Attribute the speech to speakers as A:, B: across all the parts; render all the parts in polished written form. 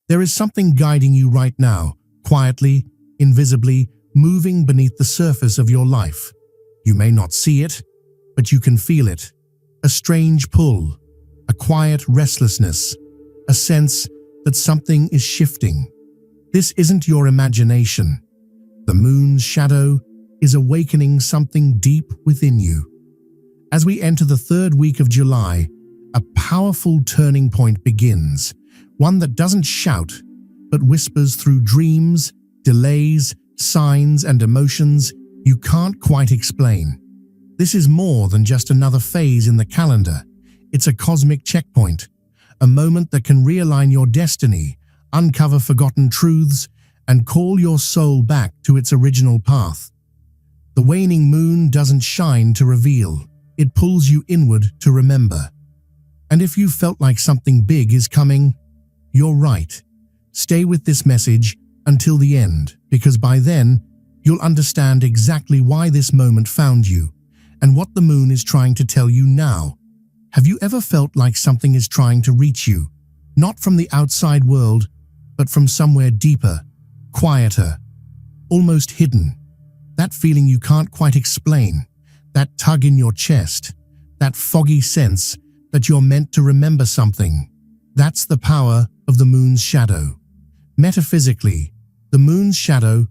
A: There is something guiding you right now, quietly, invisibly, moving beneath the surface of your life. You may not see it, but you can feel it. A strange pull, a quiet restlessness, a sense that something is shifting. This isn't your imagination. The moon's shadow is awakening something deep within you. As we enter the third week of July, a powerful turning point begins, one that doesn't shout, but whispers through dreams, delays, signs, and emotions you can't quite explain. This is more than just another phase in the calendar. It's a cosmic checkpoint, a moment that can realign your destiny, uncover forgotten truths, and call your soul back to its original path. The waning moon doesn't shine to reveal. It pulls you inward to remember. And if you felt like something big is coming, you're right. Stay with this message until the end, because by then, you'll understand exactly why this moment found you and what the moon is trying to tell you now. Have you ever felt like something is trying to reach you, not from the outside world, but from somewhere deeper, quieter, almost hidden? That feeling you can't quite explain, that tug in your chest, that foggy sense that you're meant to remember something. That's the power of the moon's shadow. Metaphysically, the moon's shadow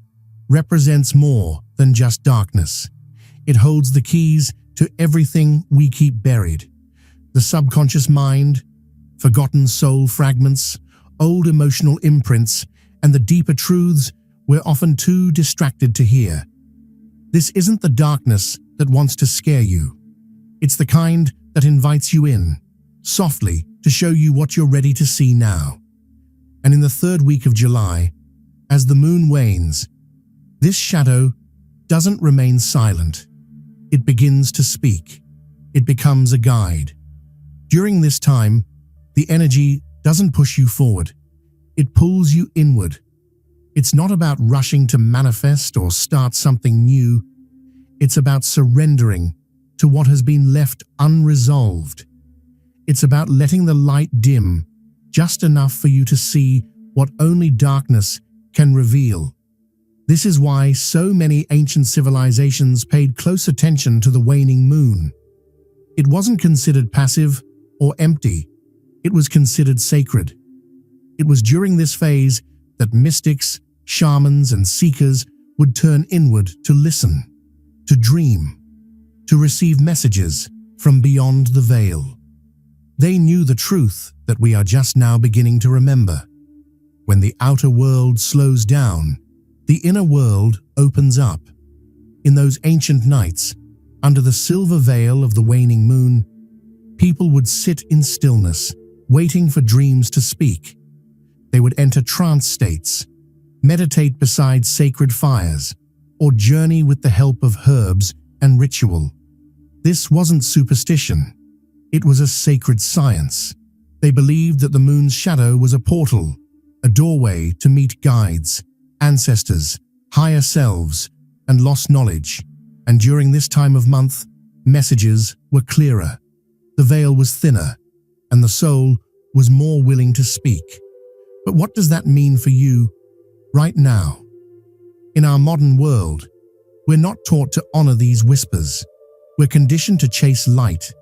A: represents more than just darkness. It holds the keys to everything we keep buried. The subconscious mind, forgotten soul fragments, old emotional imprints, and the deeper truths we're often too distracted to hear. This isn't the darkness that wants to scare you. It's the kind that invites you in, softly, to show you what you're ready to see now. And in the third week of July, as the moon wanes, this shadow doesn't remain silent. It begins to speak. It becomes a guide. During this time, the energy doesn't push you forward. It pulls you inward. It's not about rushing to manifest or start something new. It's about surrendering to what has been left unresolved. It's about letting the light dim just enough for you to see what only darkness can reveal. This is why so many ancient civilizations paid close attention to the waning moon. It wasn't considered passive or empty. It was considered sacred. It was during this phase that mystics, shamans, and seekers would turn inward to listen, to dream, to receive messages from beyond the veil. They knew the truth that we are just now beginning to remember. When the outer world slows down, the inner world opens up. In those ancient nights, under the silver veil of the waning moon, people would sit in stillness, waiting for dreams to speak. They would enter trance states, meditate beside sacred fires, or journey with the help of herbs and ritual. This wasn't superstition. It was a sacred science. They believed that the moon's shadow was a portal, a doorway to meet guides, ancestors, higher selves, and lost knowledge. And during this time of month, messages were clearer. The veil was thinner, and the soul was more willing to speak. But what does that mean for you right now? In our modern world, we're not taught to honor these whispers. We're conditioned to chase light,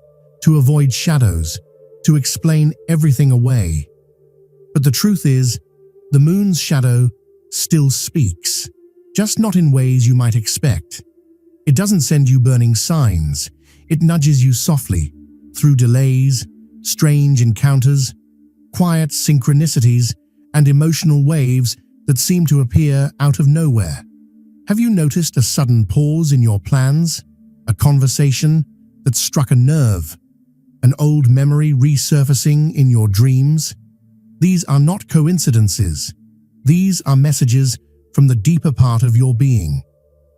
A: to avoid shadows, to explain everything away. But the truth is, the moon's shadow still speaks, just not in ways you might expect. It doesn't send you burning signs. It nudges you softly, through delays, strange encounters, quiet synchronicities, and emotional waves that seem to appear out of nowhere. Have you noticed a sudden pause in your plans? A conversation that struck a nerve? An old memory resurfacing in your dreams? These are not coincidences. These are messages from the deeper part of your being,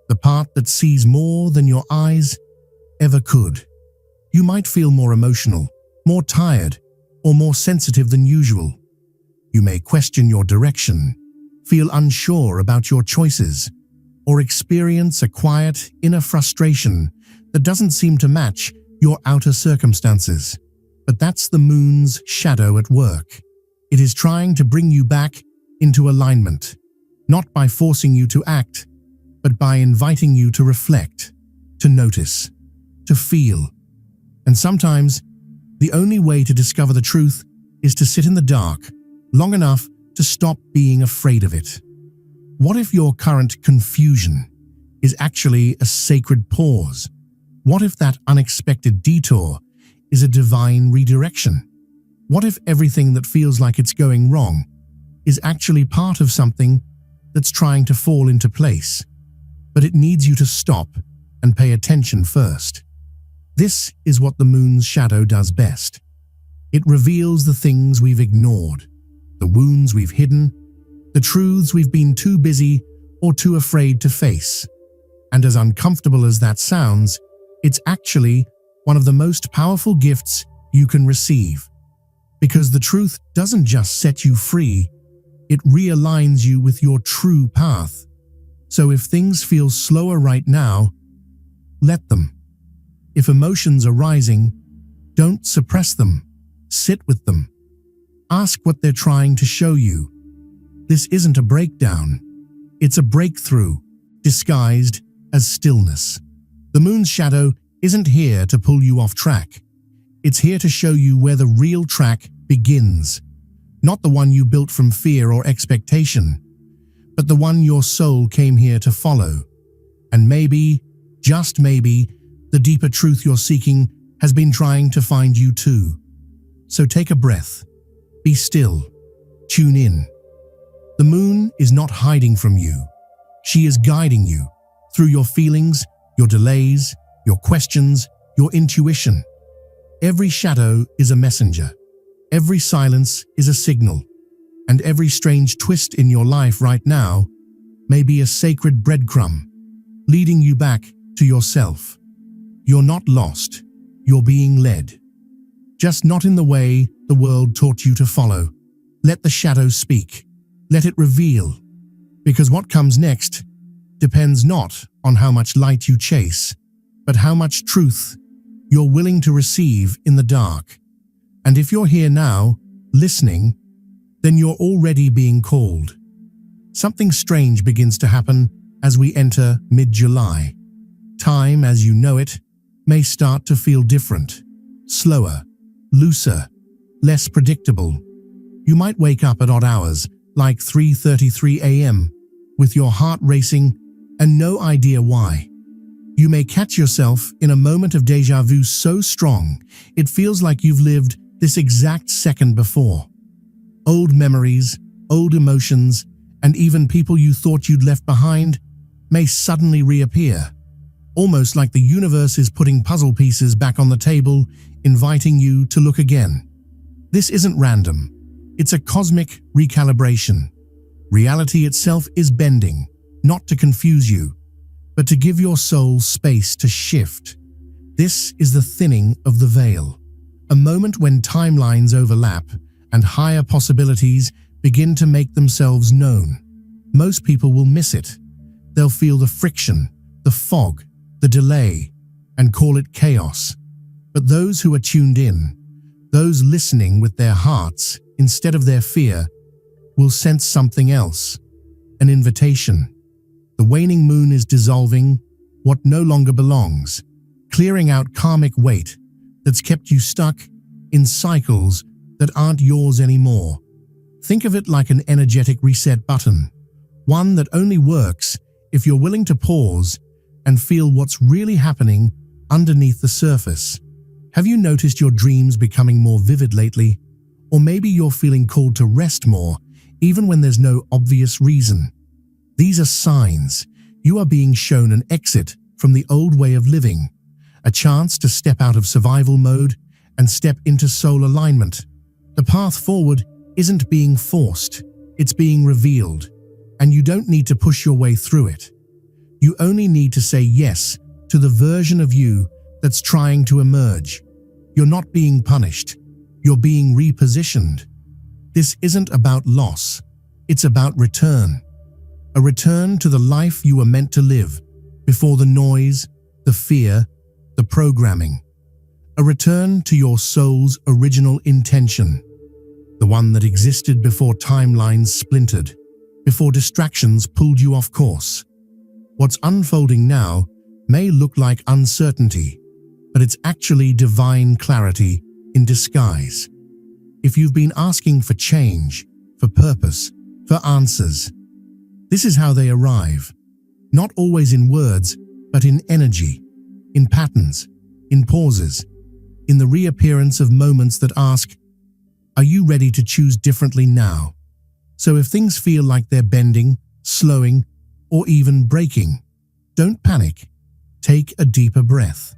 A: the part that sees more than your eyes ever could. You might feel more emotional, more tired, or more sensitive than usual. You may question your direction, feel unsure about your choices, or experience a quiet inner frustration that doesn't seem to match your outer circumstances. But that's the moon's shadow at work. It is trying to bring you back into alignment, not by forcing you to act, but by inviting you to reflect, to notice, to feel. And sometimes, the only way to discover the truth is to sit in the dark long enough to stop being afraid of it. What if your current confusion is actually a sacred pause? What if that unexpected detour is a divine redirection? What if everything that feels like it's going wrong is actually part of something that's trying to fall into place, but it needs you to stop and pay attention first? This is what the moon's shadow does best. It reveals the things we've ignored, the wounds we've hidden, the truths we've been too busy or too afraid to face. And as uncomfortable as that sounds, it's actually one of the most powerful gifts you can receive. Because the truth doesn't just set you free, it realigns you with your true path. So if things feel slower right now, let them. If emotions are rising, don't suppress them. Sit with them. Ask what they're trying to show you. This isn't a breakdown. It's a breakthrough, disguised as stillness. The moon's shadow isn't here to pull you off track. It's here to show you where the real track begins. Not the one you built from fear or expectation, but the one your soul came here to follow. And maybe, just maybe, the deeper truth you're seeking has been trying to find you too. So take a breath. Be still. Tune in. The moon is not hiding from you. She is guiding you through your feelings, your delays, your questions, your intuition. Every shadow is a messenger. Every silence is a signal. And every strange twist in your life right now may be a sacred breadcrumb, leading you back to yourself. You're not lost. You're being led. Just not in the way the world taught you to follow. Let the shadow speak. Let it reveal. Because what comes next depends not on how much light you chase, but how much truth you're willing to receive in the dark. And if you're here now, listening, then you're already being called. Something strange begins to happen as we enter mid-July. Time, as you know it, may start to feel different, slower, looser, less predictable. You might wake up at odd hours, like 3:33 a.m., with your heart racing and no idea why. You may catch yourself in a moment of déjà vu so strong, it feels like you've lived this exact second before. Old memories, old emotions, and even people you thought you'd left behind may suddenly reappear, almost like the universe is putting puzzle pieces back on the table, inviting you to look again. This isn't random. It's a cosmic recalibration. Reality itself is bending, not to confuse you, but to give your soul space to shift. This is the thinning of the veil, a moment when timelines overlap and higher possibilities begin to make themselves known. Most people will miss it. They'll feel the friction, the fog, the delay, and call it chaos. But those who are tuned in, those listening with their hearts instead of their fear, will sense something else, an invitation. The waning moon is dissolving what no longer belongs, clearing out karmic weight that's kept you stuck in cycles that aren't yours anymore. Think of it like an energetic reset button, one that only works if you're willing to pause and feel what's really happening underneath the surface. Have you noticed your dreams becoming more vivid lately? Or maybe you're feeling called to rest more, even when there's no obvious reason. These are signs. You are being shown an exit from the old way of living, a chance to step out of survival mode and step into soul alignment. The path forward isn't being forced, it's being revealed, and you don't need to push your way through it. You only need to say yes to the version of you that's trying to emerge. You're not being punished, you're being repositioned. This isn't about loss, it's about return. A return to the life you were meant to live, before the noise, the fear, the programming. A return to your soul's original intention. the one that existed before timelines splintered, before distractions pulled you off course. What's unfolding now may look like uncertainty, but it's actually divine clarity in disguise. If you've been asking for change, for purpose, for answers, this is how they arrive. Not always in words, but in energy, in patterns, in pauses, in the reappearance of moments that ask, are you ready to choose differently now? So if things feel like they're bending, slowing, or even breaking, don't panic. Take a deeper breath.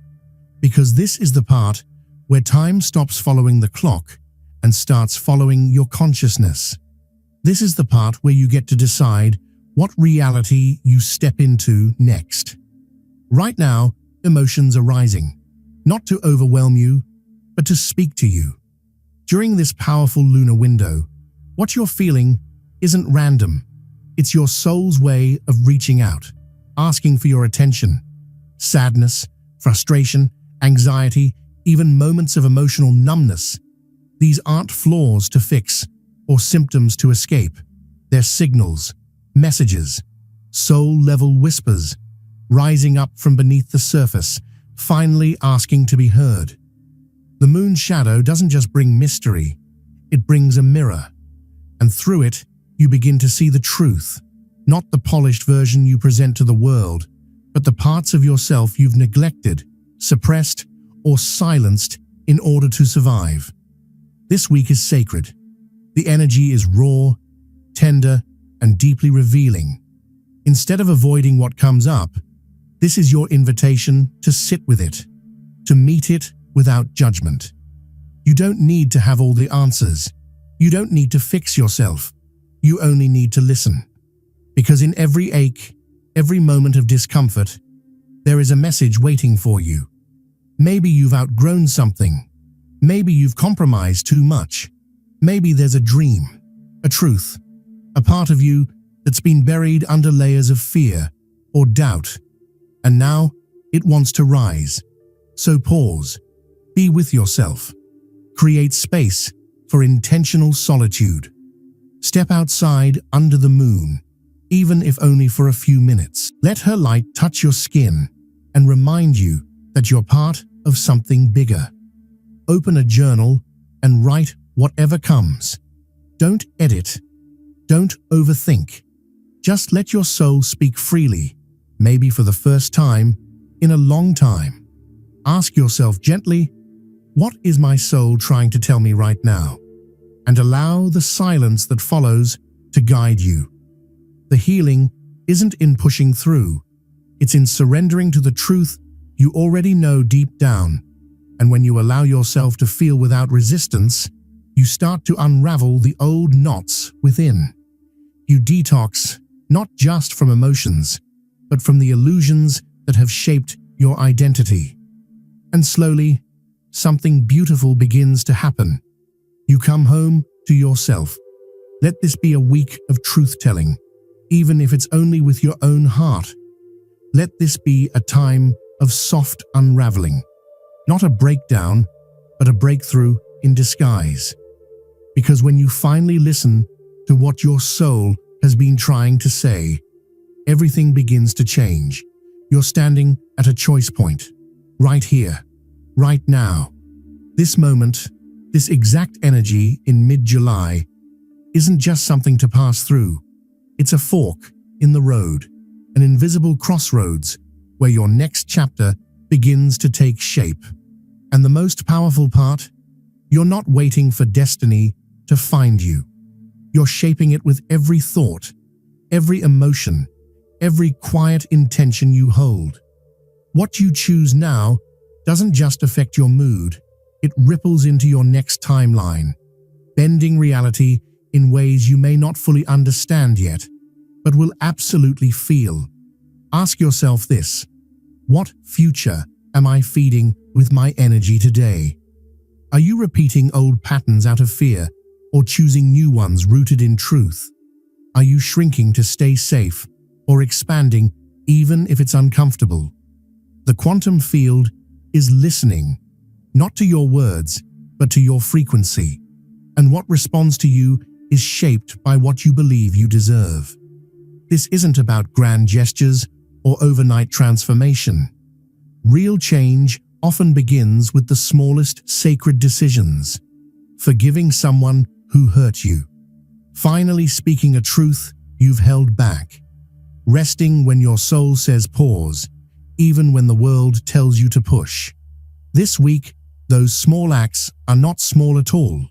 A: Because this is the part where time stops following the clock and starts following your consciousness. This is the part where you get to decide what reality you step into next. Right now, emotions are rising, not to overwhelm you, but to speak to you. During this powerful lunar window, what you're feeling isn't random. It's your soul's way of reaching out, asking for your attention. Sadness, frustration, anxiety, even moments of emotional numbness. These aren't flaws to fix or symptoms to escape. They're signals, messages, soul-level whispers, rising up from beneath the surface, finally asking to be heard. The moon's shadow doesn't just bring mystery, it brings a mirror. And through it, you begin to see the truth, not the polished version you present to the world, but the parts of yourself you've neglected, suppressed, or silenced in order to survive. This week is sacred. The energy is raw, tender, and deeply revealing. Instead of avoiding what comes up, this is your invitation to sit with it, to meet it without judgment. You don't need to have all the answers. You don't need to fix yourself. You only need to listen. Because in every ache, every moment of discomfort, there is a message waiting for you. Maybe you've outgrown something. Maybe you've compromised too much. Maybe there's a dream, a truth, a part of you that's been buried under layers of fear or doubt. And now it wants to rise. So pause, be with yourself. Create space for intentional solitude. Step outside under the moon, even if only for a few minutes. Let her light touch your skin and remind you that you're part of something bigger. Open a journal and write whatever comes. Don't edit. Don't overthink. Just let your soul speak freely, maybe for the first time in a long time. Ask yourself gently, what is my soul trying to tell me right now? And allow the silence that follows to guide you. The healing isn't in pushing through. It's in surrendering to the truth you already know deep down. And when you allow yourself to feel without resistance, you start to unravel the old knots within. You detox not just from emotions, but from the illusions that have shaped your identity. And slowly, something beautiful begins to happen. You come home to yourself. Let this be a week of truth-telling, even if it's only with your own heart. Let this be a time of soft unraveling. Not a breakdown, but a breakthrough in disguise. Because when you finally listen to what your soul has been trying to say, everything begins to change. You're standing at a choice point, right here, right now. This moment, this exact energy in mid-July, isn't just something to pass through. It's a fork in the road, an invisible crossroads where your next chapter begins to take shape. And the most powerful part, you're not waiting for destiny to find you. You're shaping it with every thought, every emotion, every quiet intention you hold. What you choose now doesn't just affect your mood, it ripples into your next timeline, bending reality in ways you may not fully understand yet, but will absolutely feel. Ask yourself this: what future am I feeding with my energy today? Are you repeating old patterns out of fear or choosing new ones rooted in truth? Are you shrinking to stay safe or expanding even if it's uncomfortable? The quantum field is listening, not to your words, but to your frequency. and what responds to you is shaped by what you believe you deserve. This isn't about grand gestures or overnight transformation. Real change often begins with the smallest sacred decisions. Forgiving someone who hurt you. Finally speaking a truth you've held back. Resting when your soul says pause, even when the world tells you to push. This week, those small acts are not small at all.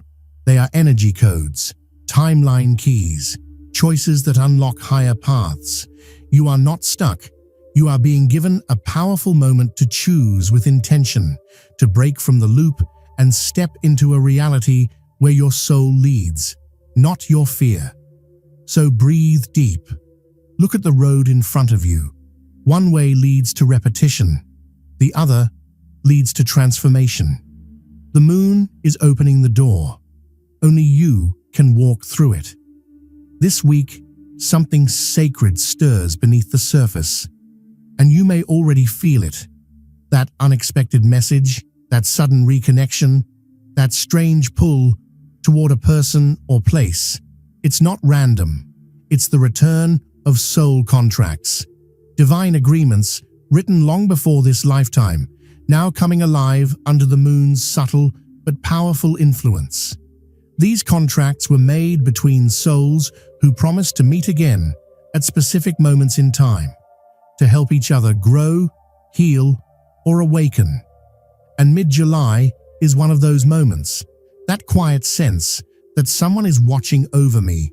A: They are energy codes, timeline keys, choices that unlock higher paths. You are not stuck. You are being given a powerful moment to choose with intention, to break from the loop and step into a reality where your soul leads, not your fear. So breathe deep. Look at the road in front of you. One way leads to repetition. The other leads to transformation. The moon is opening the door. Only you can walk through it. This week, something sacred stirs beneath the surface, and you may already feel it. That unexpected message, that sudden reconnection, that strange pull toward a person or place. It's not random. It's the return of soul contracts, divine agreements written long before this lifetime, now coming alive under the moon's subtle but powerful influence. These contracts were made between souls who promised to meet again at specific moments in time, to help each other grow, heal, or awaken. And mid-July is one of those moments, that quiet sense that someone is watching over me.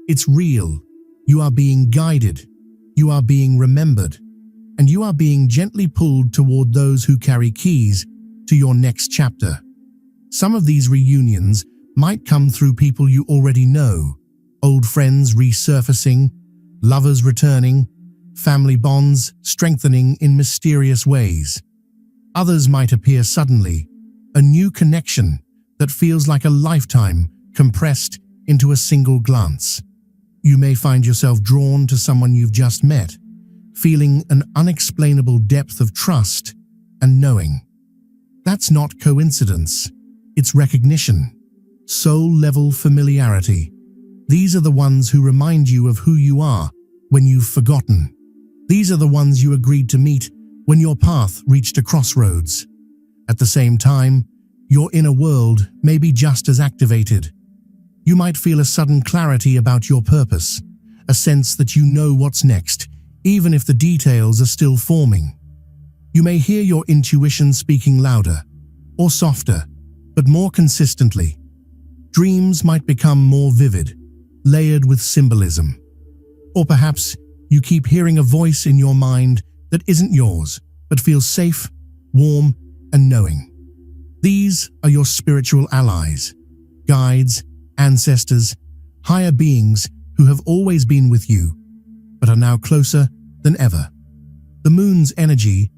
A: It's real. You are being guided, you are being remembered, and you are being gently pulled toward those who carry keys to your next chapter. Some of these reunions might come through people you already know, old friends resurfacing, lovers returning, family bonds strengthening in mysterious ways. Others might appear suddenly, a new connection that feels like a lifetime compressed into a single glance. You may find yourself drawn to someone you've just met, feeling an unexplainable depth of trust and knowing. That's not coincidence, it's recognition, soul-level familiarity. These are the ones who remind you of who you are when you've forgotten. These are the ones you agreed to meet when your path reached a crossroads. At the same time, your inner world may be just as activated. You might feel a sudden clarity about your purpose, a sense that you know what's next, even if the details are still forming. You may hear your intuition speaking louder, or softer, but more consistently. Dreams might become more vivid, layered with symbolism. Or perhaps you keep hearing a voice in your mind that isn't yours, but feels safe, warm, and knowing. These are your spiritual allies, guides, ancestors, higher beings who have always been with you, but are now closer than ever. The moon's energy,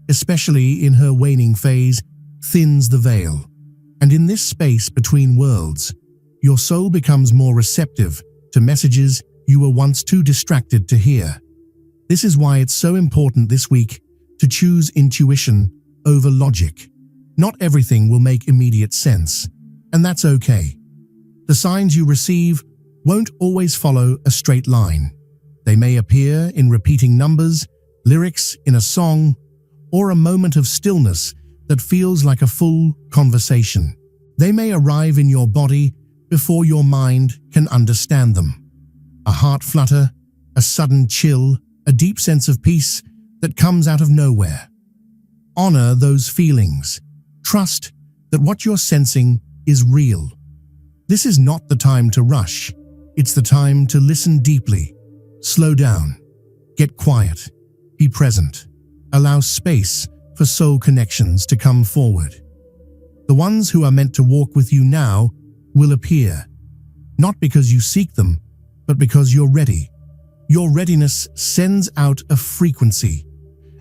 A: especially in her waning phase, thins the veil. And in this space between worlds, your soul becomes more receptive to messages you were once too distracted to hear. This is why it's so important this week to choose intuition over logic. Not everything will make immediate sense, and that's okay. The signs you receive won't always follow a straight line. They may appear in repeating numbers, lyrics in a song, or a moment of stillness that feels like a full conversation. They may arrive in your body before your mind can understand them. A heart flutter, a sudden chill, a deep sense of peace that comes out of nowhere. Honor those feelings. Trust that what you're sensing is real. This is not the time to rush. It's the time to listen deeply. Slow down. Get quiet. Be present. Allow space for soul connections to come forward. The ones who are meant to walk with you now will appear, not because you seek them, but because you're ready. Your readiness sends out a frequency,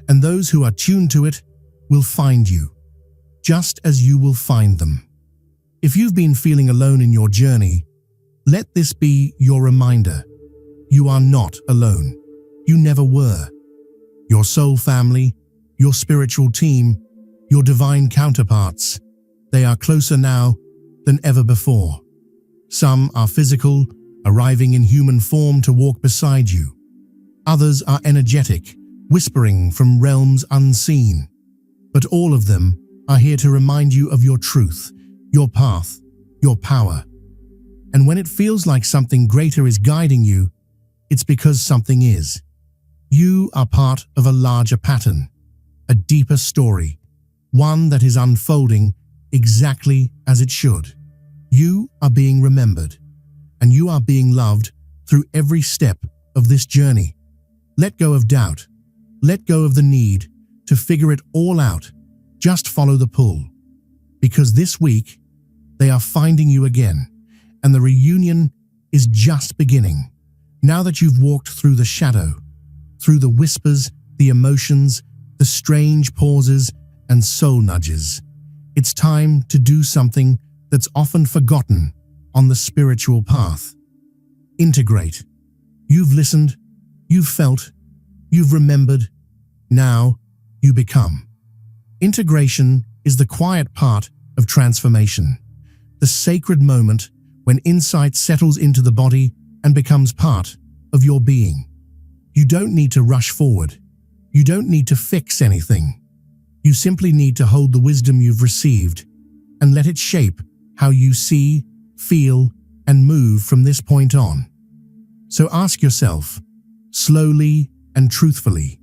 A: and those who are tuned to it will find you, just as you will find them. If you've been feeling alone in your journey, let this be your reminder. You are not alone. You never were. Your soul family, your spiritual team, your divine counterparts, they are closer now than ever before. Some are physical, arriving in human form to walk beside you. Others are energetic, whispering from realms unseen. But all of them are here to remind you of your truth, your path, your power. And when it feels like something greater is guiding you, it's because something is. You are part of a larger pattern, a deeper story, one that is unfolding exactly as it should. You are being remembered, and you are being loved through every step of this journey. Let go of doubt. Let go of the need to figure it all out. Just follow the pull. Because this week, they are finding you again, and the reunion is just beginning. Now that you've walked through the shadow, through the whispers, the emotions, the strange pauses, and soul nudges, it's time to do something that's often forgotten on the spiritual path. Integrate. You've listened, you've felt, you've remembered. Now you become. Integration is the quiet part of transformation, the sacred moment when insight settles into the body and becomes part of your being. You don't need to rush forward. You don't need to fix anything. You simply need to hold the wisdom you've received and let it shape how you see, feel, and move from this point on. So ask yourself, slowly and truthfully,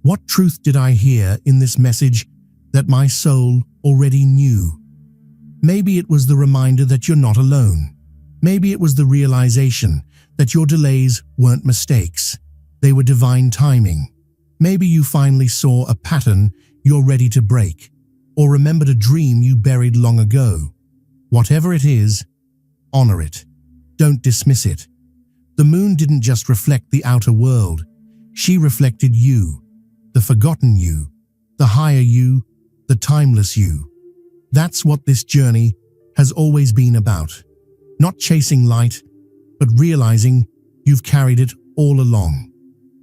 A: what truth did I hear in this message that my soul already knew? Maybe it was the reminder that you're not alone. Maybe it was the realization that your delays weren't mistakes. They were divine timing. Maybe you finally saw a pattern you're ready to break, or remembered a dream you buried long ago. Whatever it is, honor it. Don't dismiss it. The moon didn't just reflect the outer world. She reflected you, the forgotten you, the higher you, the timeless you. That's what this journey has always been about. Not chasing light, but realizing you've carried it all along.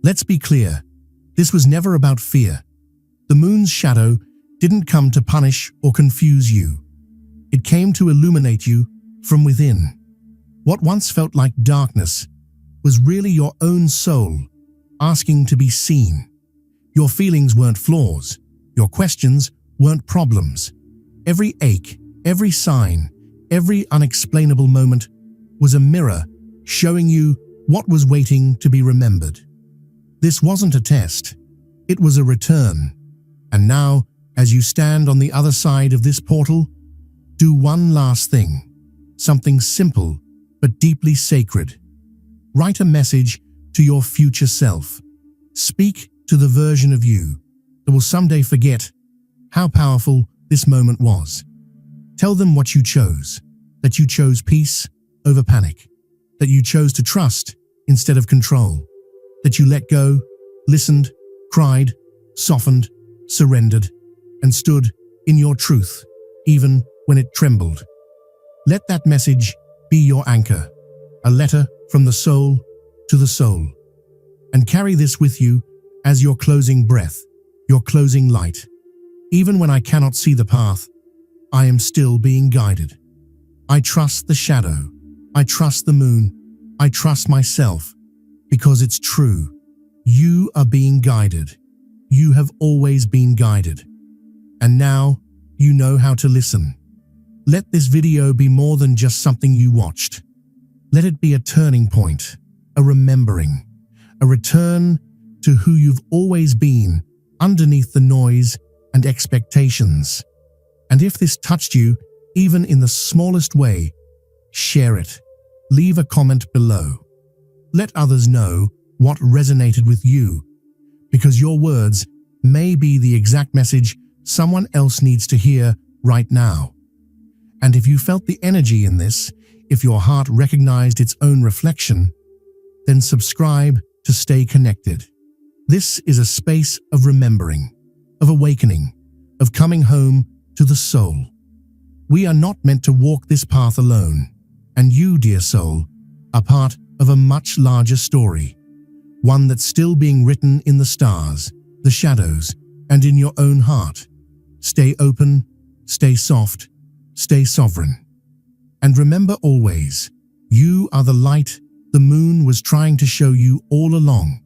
A: Let's be clear, this was never about fear. The moon's shadow didn't come to punish or confuse you. It came to illuminate you from within. What once felt like darkness was really your own soul asking to be seen. Your feelings weren't flaws. Your questions weren't problems. Every ache, every sign, every unexplainable moment was a mirror showing you what was waiting to be remembered. This wasn't a test. It was a return. And now, as you stand on the other side of this portal, do one last thing, something simple but deeply sacred. Write a message to your future self. Speak to the version of you that will someday forget how powerful this moment was. Tell them what you chose, that you chose peace over panic, that you chose to trust instead of control, that you let go, listened, cried, softened, surrendered, and stood in your truth, even when it trembled. Let that message be your anchor, a letter from the soul to the soul, and carry this with you as your closing breath, your closing light. Even when I cannot see the path, I am still being guided. I trust the shadow. I trust the moon. I trust myself, because it's true. You are being guided. You have always been guided. And now you know how to listen. Let this video be more than just something you watched. Let it be a turning point, a remembering, a return to who you've always been underneath the noise and expectations. And if this touched you, even in the smallest way, share it. Leave a comment below. Let others know what resonated with you, because your words may be the exact message someone else needs to hear right now. And if you felt the energy in this, if your heart recognized its own reflection, then subscribe to stay connected. This is a space of remembering, of awakening, of coming home to the soul. We are not meant to walk this path alone, and you, dear soul, are part of a much larger story, one that's still being written in the stars, the shadows, and in your own heart. Stay open, stay soft, stay sovereign. And remember always, You are the light the moon was trying to show you all along.